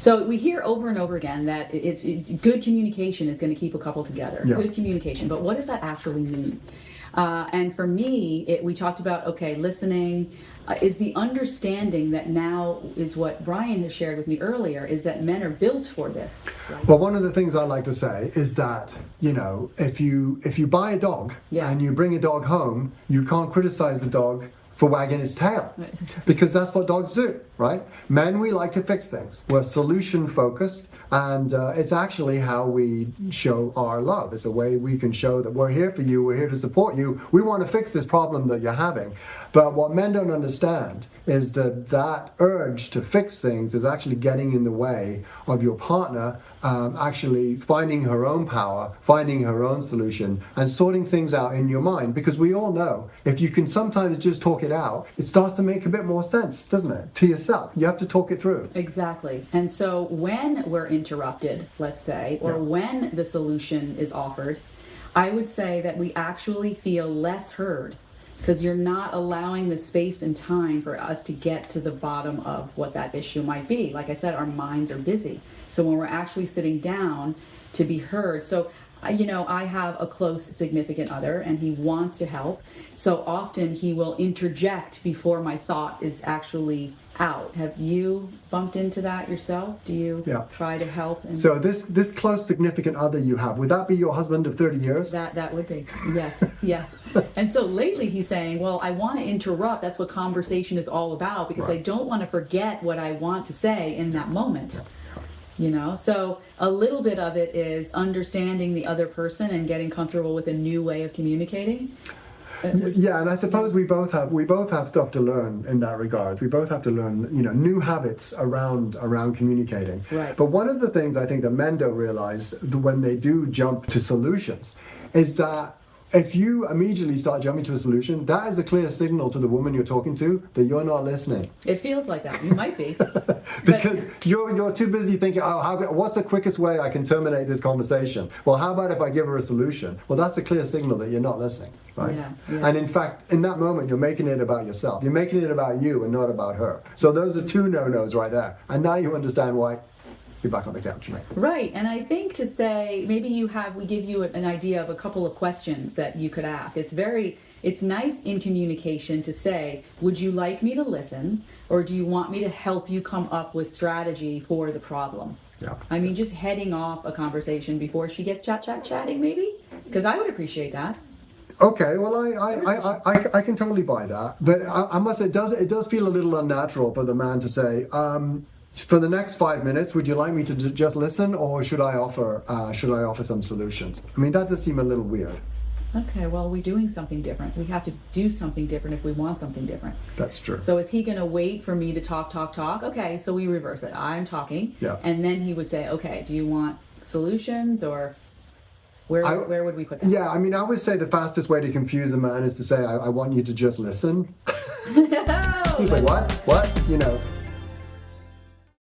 So we hear over and over again that good communication is going to keep a couple together. Yeah. Good communication, but what does that actually mean? And for me, we talked about, okay, listening is the understanding that now is what Brian has shared with me earlier, is that men are built for this. Right? Well, one of the things I like to say is that, if you buy a dog and you bring a dog home, you can't criticize the dog for wagging its tail, because that's what dogs do, right? Men, we like to fix things. We're solution focused, and it's actually how we show our love. It's a way we can show that we're here for you, we're here to support you, we want to fix this problem that you're having. But what men don't understand is that urge to fix things is actually getting in the way of your partner actually finding her own power, finding her own solution, and sorting things out in your mind. Because we all know, if you can sometimes just talk it out, it starts to make a bit more sense, doesn't it? To yourself. You have to talk it through. Exactly. And so when we're interrupted, let's say, or when the solution is offered, I would say that we actually feel less heard, because you're not allowing the space and time for us to get to the bottom of what that issue might be. Like I said, our minds are busy. So when we're actually sitting down to be heard, so I have a close significant other and he wants to help. So often he will interject before my thought is actually out. Have you bumped into that yourself? Do you try to help? So this close significant other you have, would that be your husband of 30 years? That would be, yes, yes. And so lately he's saying, well, I want to interrupt. That's what conversation is all about, because I don't want to forget what I want to say in that moment. So a little bit of it is understanding the other person and getting comfortable with a new way of communicating. Yeah, and I suppose we both have stuff to learn in that regard. We both have to learn, new habits around communicating. Right. But one of the things I think that men don't realize when they do jump to solutions is that if you immediately start jumping to a solution, that is a clear signal to the woman you're talking to that you're not listening. It feels like that. You might be. Because you're too busy thinking, what's the quickest way I can terminate this conversation? Well, how about if I give her a solution? Well, that's a clear signal that you're not listening, right? Yeah. And in fact, in that moment, you're making it about yourself. You're making it about you and not about her. So those are two no-nos right there. And now you understand why you're back on the couch. Right, and I think to say, maybe we give you an idea of a couple of questions that you could ask. It's nice in communication to say, would you like me to listen, or do you want me to help you come up with strategy for the problem? Yeah. I mean, just heading off a conversation before she gets chatting, maybe? Because I would appreciate that. Okay, well, I can totally buy that, but I must say it does feel a little unnatural for the man to say, for the next 5 minutes, would you like me to just listen, or should I offer some solutions? I mean, that does seem a little weird. Okay, well, we're doing something different. We have to do something different if we want something different. That's true. So is he going to wait for me to talk? Okay, so we reverse it. I'm talking, and then he would say, okay, do you want solutions, or where would we put that? Yeah, I mean, I would say the fastest way to confuse a man is to say, I want you to just listen. He's like, what?